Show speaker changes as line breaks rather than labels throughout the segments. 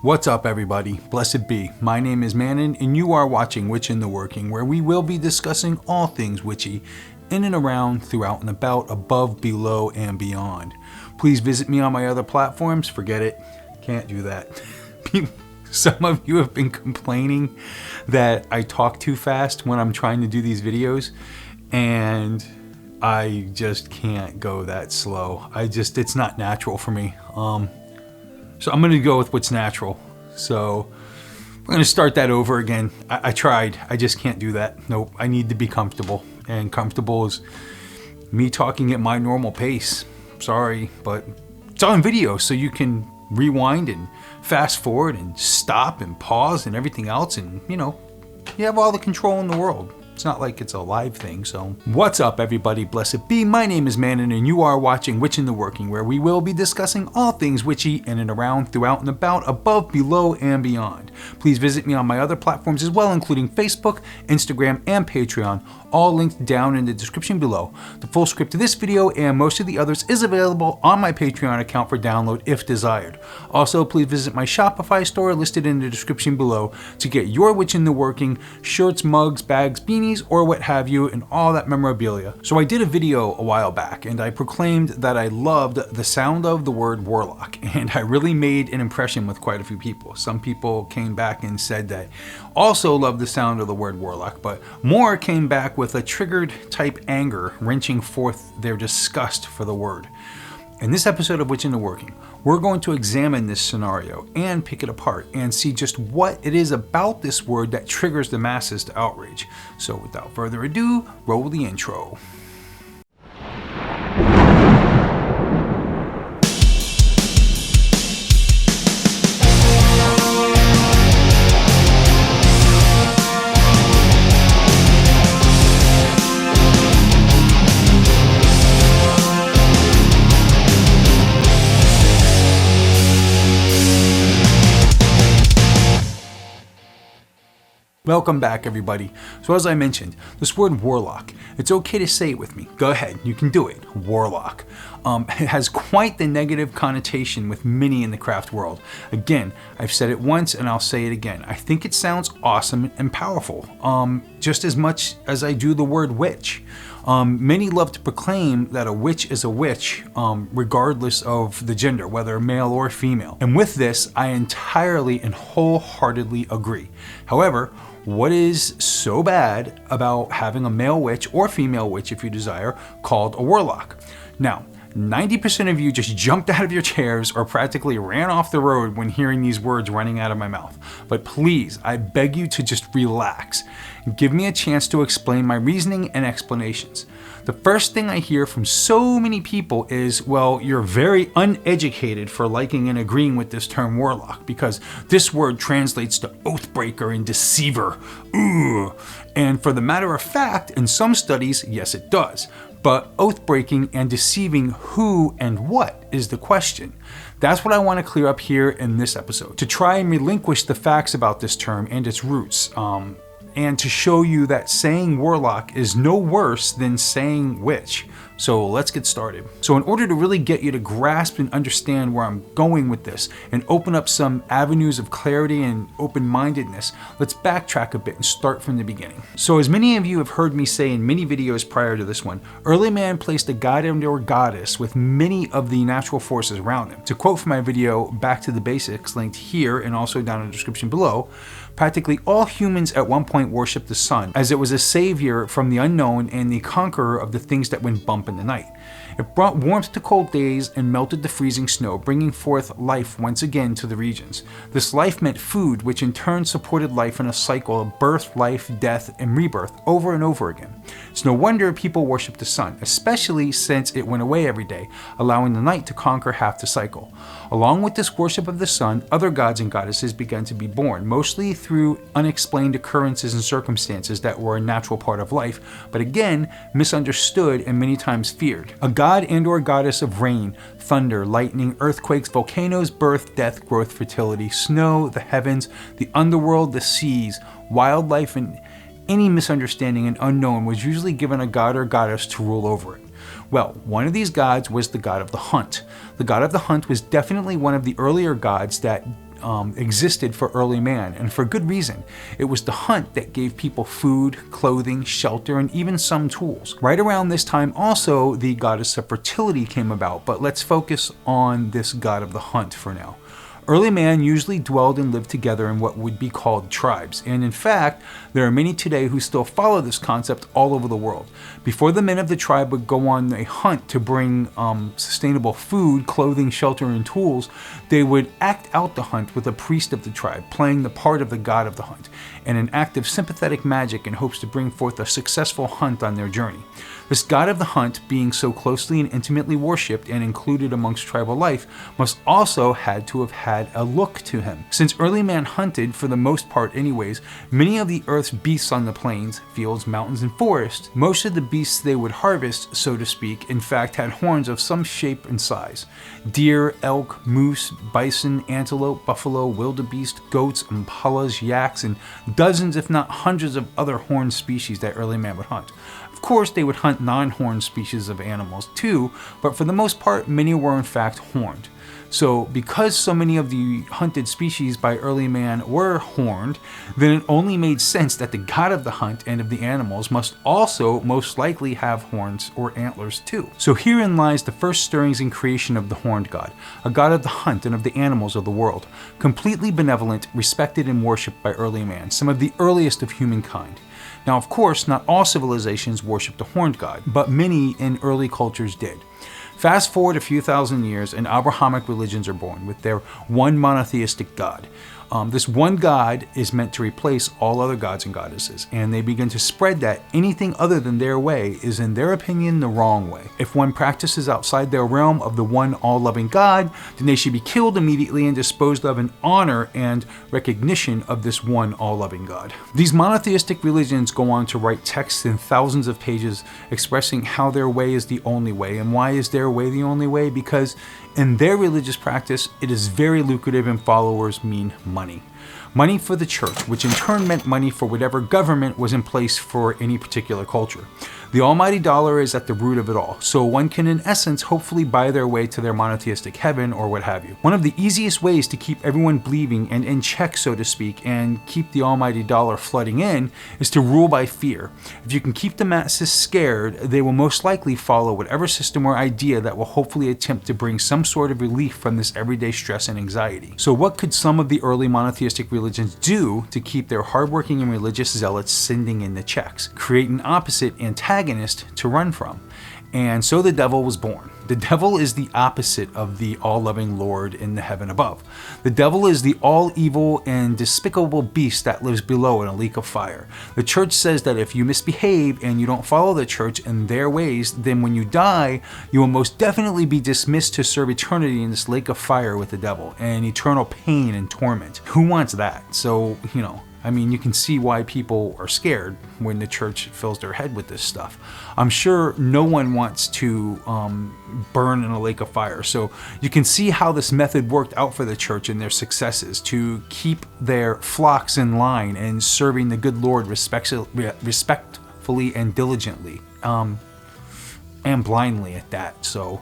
What's up, everybody? Blessed be. My name is Mannun, and you are watching Witch in the Working, where we will be discussing all things witchy, in and around, throughout and about, above, below, and beyond. Please visit me on my other platforms. Forget it. Can't do that. Some of you have been complaining that I talk too fast when I'm trying to do these videos, and I just can't go that slow. It's not natural for me. So I'm going to go with what's natural. So we're going to start that over again. I tried. I just can't do that. Nope. I need to be comfortable. And comfortable is me talking at my normal pace. Sorry, but it's on video, so you can rewind and fast forward and stop and pause and everything else. And, you have all the control in the world. It's not like it's a live thing, so. What's up, everybody? Blessed be. My name is Mannun, and you are watching Witch in the Working, where we will be discussing all things witchy in and around, throughout and about, above, below, and beyond. Please visit me on my other platforms as well, including Facebook, Instagram, and Patreon, all linked down in the description below. The full script to this video and most of the others is available on my Patreon account for download if desired. Also, please visit my Shopify store listed in the description below to get your Witch in the Working shirts, mugs, bags, beanies, or what have you, and all that memorabilia. So I did a video a while back, and I proclaimed that I loved the sound of the word warlock, and I really made an impression with quite a few people. Some people came back and said that also loved the sound of the word warlock, but more came back with a triggered type anger, wrenching forth their disgust for the word. In this episode of Witch in the Working, we're going to examine this scenario and pick it apart and see just what it is about this word that triggers the masses to outrage. So without further ado, roll the intro. Welcome back, everybody. So as I mentioned, this word warlock, it's okay to say it with me. Go ahead, you can do it. Warlock. It has quite the negative connotation with many in the craft world. Again, I've said it once and I'll say it again. I think it sounds awesome and powerful, just as much as I do the word witch. Many love to proclaim that a witch is a witch, regardless of the gender, whether male or female. And with this, I entirely and wholeheartedly agree. However, what is so bad about having a male witch or female witch, if you desire, called a warlock? Now, 90% of you just jumped out of your chairs or practically ran off the road when hearing these words running out of my mouth. But please, I beg you to just relax. Give me a chance to explain my reasoning and explanations. The first thing I hear from so many people is, well, you're very uneducated for liking and agreeing with this term warlock, because this word translates to oathbreaker and deceiver. Ooh. And for the matter of fact, in some studies, yes, it does. But oath-breaking and deceiving who and what is the question. That's what I want to clear up here in this episode, to try and relinquish the facts about this term and its roots, and to show you that saying warlock is no worse than saying witch. So let's get started. So in order to really get you to grasp and understand where I'm going with this and open up some avenues of clarity and open-mindedness, let's backtrack a bit and start from the beginning. So as many of you have heard me say in many videos prior to this one, early man placed a god and or goddess with many of the natural forces around him. To quote from my video Back to the Basics, linked here and also down in the description below, practically all humans at one point worshipped the sun, as it was a savior from the unknown and the conqueror of the things that went bump in the night. It brought warmth to cold days and melted the freezing snow, bringing forth life once again to the regions. This life meant food, which in turn supported life in a cycle of birth, life, death, and rebirth over and over again. It's no wonder people worship the sun, especially since it went away every day, allowing the night to conquer half the cycle. Along with this worship of the sun, other gods and goddesses began to be born, mostly through unexplained occurrences and circumstances that were a natural part of life, but again, misunderstood and many times feared. A god and or goddess of rain, thunder, lightning, earthquakes, volcanoes, birth, death, growth, fertility, snow, the heavens, the underworld, the seas, wildlife, and any misunderstanding and unknown was usually given a god or goddess to rule over it. Well, one of these gods was the god of the hunt. The god of the hunt was definitely one of the earlier gods that existed for early man, and for good reason. It was the hunt that gave people food, clothing, shelter, and even some tools. Right around this time also, the goddess of fertility came about, but let's focus on this god of the hunt for now. Early man usually dwelled and lived together in what would be called tribes, and in fact, there are many today who still follow this concept all over the world. Before the men of the tribe would go on a hunt to bring sustainable food, clothing, shelter, and tools, they would act out the hunt with a priest of the tribe, playing the part of the god of the hunt, and an act of sympathetic magic in hopes to bring forth a successful hunt on their journey. This god of the hunt, being so closely and intimately worshipped and included amongst tribal life, must also had to have had a look to him. Since early man hunted, for the most part anyways, many of the earth's beasts on the plains, fields, mountains, and forests, most of the beasts they would harvest, so to speak, in fact had horns of some shape and size. Deer, elk, moose, bison, antelope, buffalo, wildebeest, goats, impalas, yaks, and dozens if not hundreds of other horned species that early man would hunt. Of course, they would hunt non-horned species of animals too, but for the most part, many were in fact horned. So because so many of the hunted species by early man were horned, then it only made sense that the god of the hunt and of the animals must also most likely have horns or antlers too. So herein lies the first stirrings and creation of the horned god, a god of the hunt and of the animals of the world, completely benevolent, respected and worshipped by early man, some of the earliest of humankind. Now, of course, not all civilizations worshipped the horned god, but many in early cultures did. Fast forward a few thousand years, and Abrahamic religions are born with their one monotheistic god. This one god is meant to replace all other gods and goddesses, and they begin to spread that anything other than their way is, in their opinion, the wrong way. If one practices outside their realm of the one all-loving god, then they should be killed immediately and disposed of in honor and recognition of this one all-loving god. These monotheistic religions go on to write texts in thousands of pages expressing how their way is the only way. And why is their way the only way? Because in their religious practice, it is very lucrative and followers mean money. Money for the church, which in turn meant money for whatever government was in place for any particular culture. The almighty dollar is at the root of it all, so one can in essence hopefully buy their way to their monotheistic heaven or what have you. One of the easiest ways to keep everyone believing and in check, so to speak, and keep the almighty dollar flooding in is to rule by fear. If you can keep the masses scared, they will most likely follow whatever system or idea that will hopefully attempt to bring some sort of relief from this everyday stress and anxiety. So what could some of the early monotheistic religions do to keep their hardworking and religious zealots sending in the checks? Create an opposite antagonist to run from. And so the devil was born. The devil is the opposite of the all-loving Lord in the heaven above. The devil is the all-evil and despicable beast that lives below in a lake of fire. The church says that if you misbehave and you don't follow the church and their ways, then when you die, you will most definitely be dismissed to serve eternity in this lake of fire with the devil and eternal pain and torment. Who wants that? So, I mean, you can see why people are scared when the church fills their head with this stuff. I'm sure no one wants to burn in a lake of fire. So you can see how this method worked out for the church and their successes to keep their flocks in line and serving the good Lord respectfully and diligently, and blindly at that. So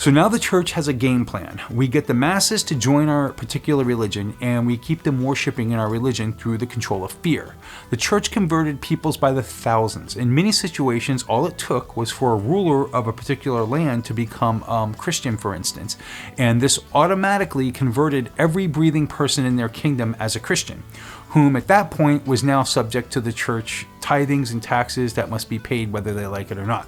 now the church has a game plan. We get the masses to join our particular religion, and we keep them worshiping in our religion through the control of fear. The church converted peoples by the thousands. In many situations, all it took was for a ruler of a particular land to become Christian, for instance, and this automatically converted every breathing person in their kingdom as a Christian, whom at that point was now subject to the church tithings and taxes that must be paid whether they like it or not.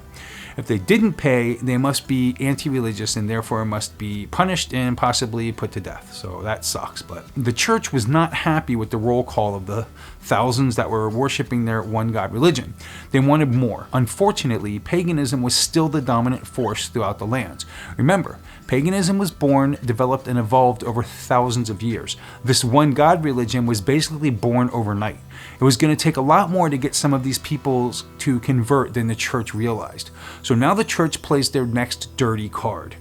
If they didn't pay, they must be anti-religious and therefore must be punished and possibly put to death. So that sucks. But the church was not happy with the roll call of the thousands that were worshiping their one God religion. They wanted more. Unfortunately, paganism was still the dominant force throughout the lands. Remember, paganism was born, developed, and evolved over thousands of years. This one God religion was basically born overnight. It was going to take a lot more to get some of these peoples to convert than the church realized. So now the church plays their next dirty card.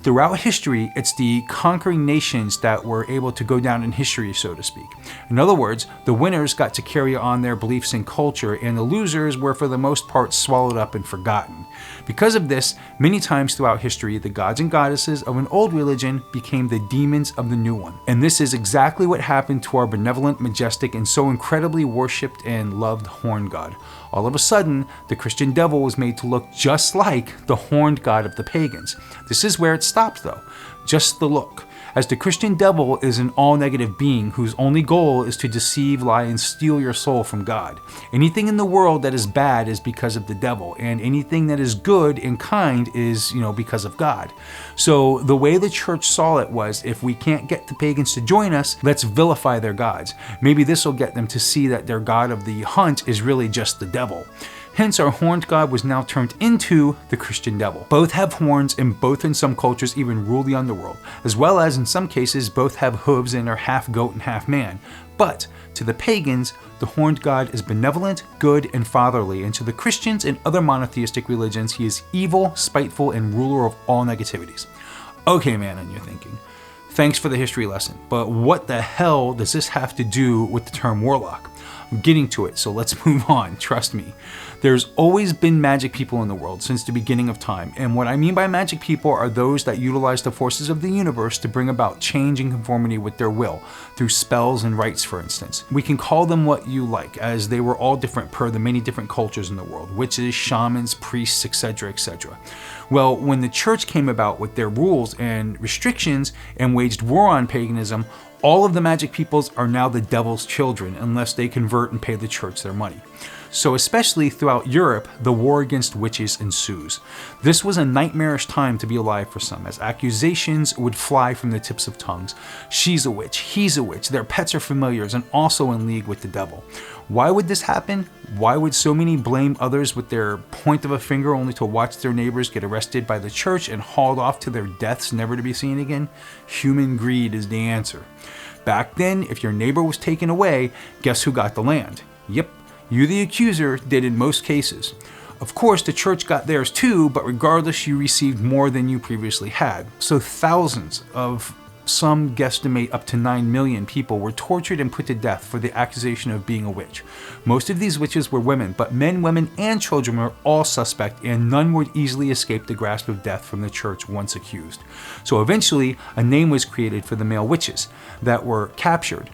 Throughout history, it's the conquering nations that were able to go down in history, so to speak. In other words, the winners got to carry on their beliefs and culture, and the losers were for the most part swallowed up and forgotten. Because of this, many times throughout history, the gods and goddesses of an old religion became the demons of the new one. And this is exactly what happened to our benevolent, majestic, and so incredibly worshipped and loved horned god. All of a sudden, the Christian devil was made to look just like the horned god of the pagans. This is where it stopped though, just the look, as the Christian devil is an all-negative being whose only goal is to deceive, lie, and steal your soul from God. Anything in the world that is bad is because of the devil, and anything that is good and kind is, because of God. So the way the church saw it was, if we can't get the pagans to join us, let's vilify their gods. Maybe this will get them to see that their god of the hunt is really just the devil. Hence, our horned god was now turned into the Christian devil. Both have horns, and both in some cultures even rule the underworld, as well as in some cases both have hooves and are half goat and half man. But to the pagans, the horned god is benevolent, good, and fatherly, and to the Christians and other monotheistic religions, he is evil, spiteful, and ruler of all negativities. Okay, Mannun, you're thinking. Thanks for the history lesson, but what the hell does this have to do with the term warlock? I'm getting to it, so let's move on, trust me. There's always been magic people in the world since the beginning of time, and what I mean by magic people are those that utilize the forces of the universe to bring about change and conformity with their will, through spells and rites, for instance. We can call them what you like, as they were all different per the many different cultures in the world, witches, shamans, priests, etc., etc. Well, when the church came about with their rules and restrictions and waged war on paganism, all of the magic peoples are now the devil's children unless they convert and pay the church their money. So especially throughout Europe, the war against witches ensues. This was a nightmarish time to be alive for some, as accusations would fly from the tips of tongues. She's a witch, he's a witch, their pets are familiars and also in league with the devil. Why would this happen? Why would so many blame others with their point of a finger only to watch their neighbors get arrested by the church and hauled off to their deaths never to be seen again? Human greed is the answer. Back then, if your neighbor was taken away, guess who got the land? Yep, you the accuser did in most cases. Of course, the church got theirs too, but regardless, you received more than you previously had. So thousands of, some guesstimate up to 9 million people were tortured and put to death for the accusation of being a witch. Most of these witches were women, but men, women, and children were all suspect, and none would easily escape the grasp of death from the church once accused. So eventually, a name was created for the male witches that were captured.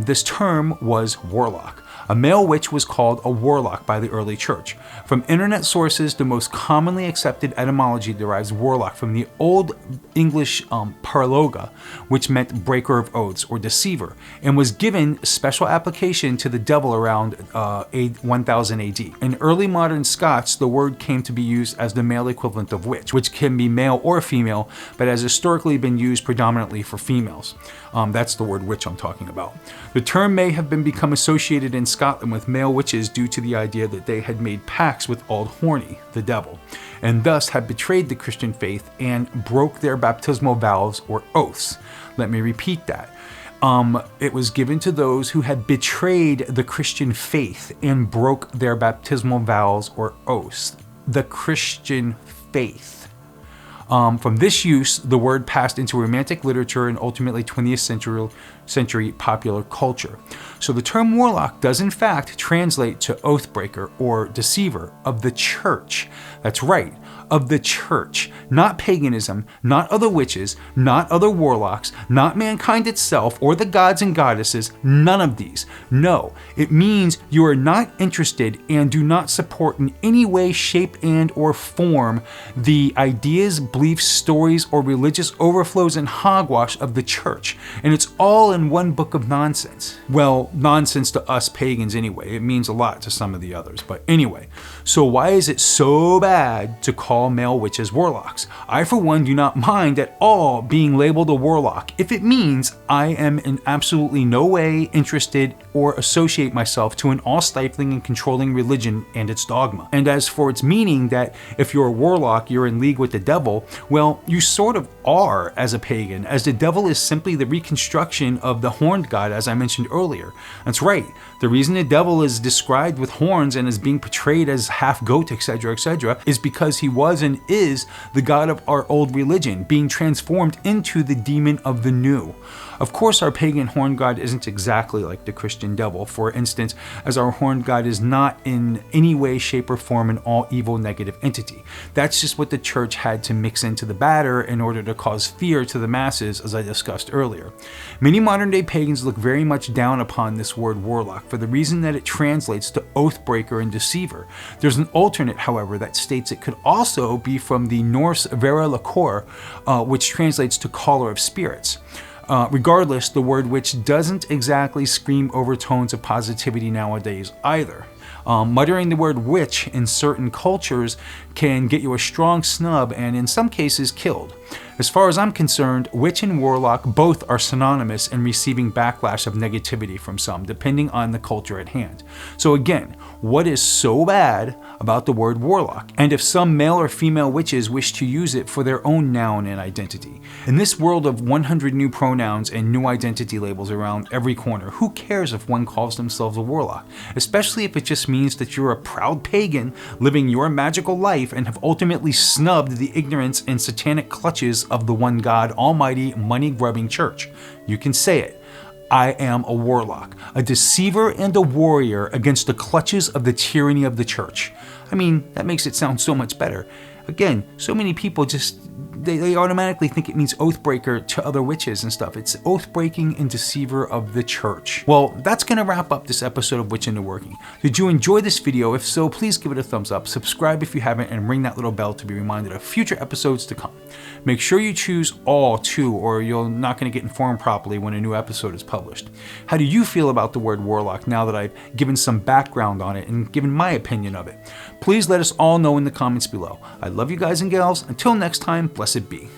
This term was warlock. A male witch was called a warlock by the early church. From internet sources, the most commonly accepted etymology derives warlock from the Old English parloga, which meant breaker of oaths or deceiver, and was given special application to the devil around 1000 AD. In early modern Scots, the word came to be used as the male equivalent of witch, which can be male or female, but has historically been used predominantly for females. That's the word witch I'm talking about. The term may have become associated in Scotland with male witches due to the idea that they had made pacts with Old Horny, the devil, and thus had betrayed the Christian faith and broke their baptismal vows or oaths. Let me repeat that. It was given to those who had betrayed the Christian faith and broke their baptismal vows or oaths. The Christian faith. From this use, the word passed into Romantic literature and ultimately 20th century popular culture. So the term warlock does in fact translate to oathbreaker or deceiver of the church. That's right, of the church, not paganism, not other witches, not other warlocks, not mankind itself or the gods and goddesses, none of these. No, it means you are not interested and do not support in any way, shape, and or form the ideas, beliefs, stories, or religious overflows and hogwash of the church. And it's all in one book of nonsense. Well, nonsense to us pagans anyway. It means a lot to some of the others. But anyway, so why is it so bad to call male witches warlocks? I, for one, do not mind at all being labeled a warlock if it means I am in absolutely no way interested or associate myself to an all-stifling and controlling religion and its dogma. And as for its meaning that if you're a warlock, you're in league with the devil, well, you sort of are as a pagan, as the devil is simply the reconstruction of the horned god, as I mentioned earlier. That's right. The reason the devil is described with horns and is being portrayed as half goat, etc., etc., is because he was was and is the god of our old religion, being transformed into the demon of the new. Of course, our pagan horn god isn't exactly like the Christian devil, for instance, as our horn god is not in any way, shape, or form an all-evil negative entity. That's just what the church had to mix into the batter in order to cause fear to the masses, as I discussed earlier. Many modern-day pagans look very much down upon this word warlock for the reason that it translates to oathbreaker and deceiver. There's an alternate, however, that states it could also be from the Norse vera lacor, which translates to caller of spirits. Regardless, the word witch doesn't exactly scream overtones of positivity nowadays either. Muttering the word witch in certain cultures can get you a strong snub and in some cases killed. As far as I'm concerned, witch and warlock both are synonymous in receiving backlash of negativity from some, depending on the culture at hand. So again, what is so bad about the word warlock? And if some male or female witches wish to use it for their own noun and identity? In this world of 100 new pronouns and new identity labels around every corner, who cares if one calls themselves a warlock? Especially if it just means that you're a proud pagan living your magical life and have ultimately snubbed the ignorance and satanic clutches of the one God, almighty, money-grubbing church. You can say it. I am a warlock, a deceiver and a warrior against the clutches of the tyranny of the church. I mean, that makes it sound so much better. Again, so many people just, they automatically think it means oathbreaker to other witches and stuff. It's oathbreaking and deceiver of the church. Well, that's going to wrap up this episode of Witch Into Working. Did you enjoy this video? If so, please give it a thumbs up, subscribe if you haven't, and ring that little bell to be reminded of future episodes to come. Make sure you choose all too, or you're not going to get informed properly when a new episode is published. How do you feel about the word warlock now that I've given some background on it and given my opinion of it? Please let us all know in the comments below. I love you guys and gals. Until next time, blessed be.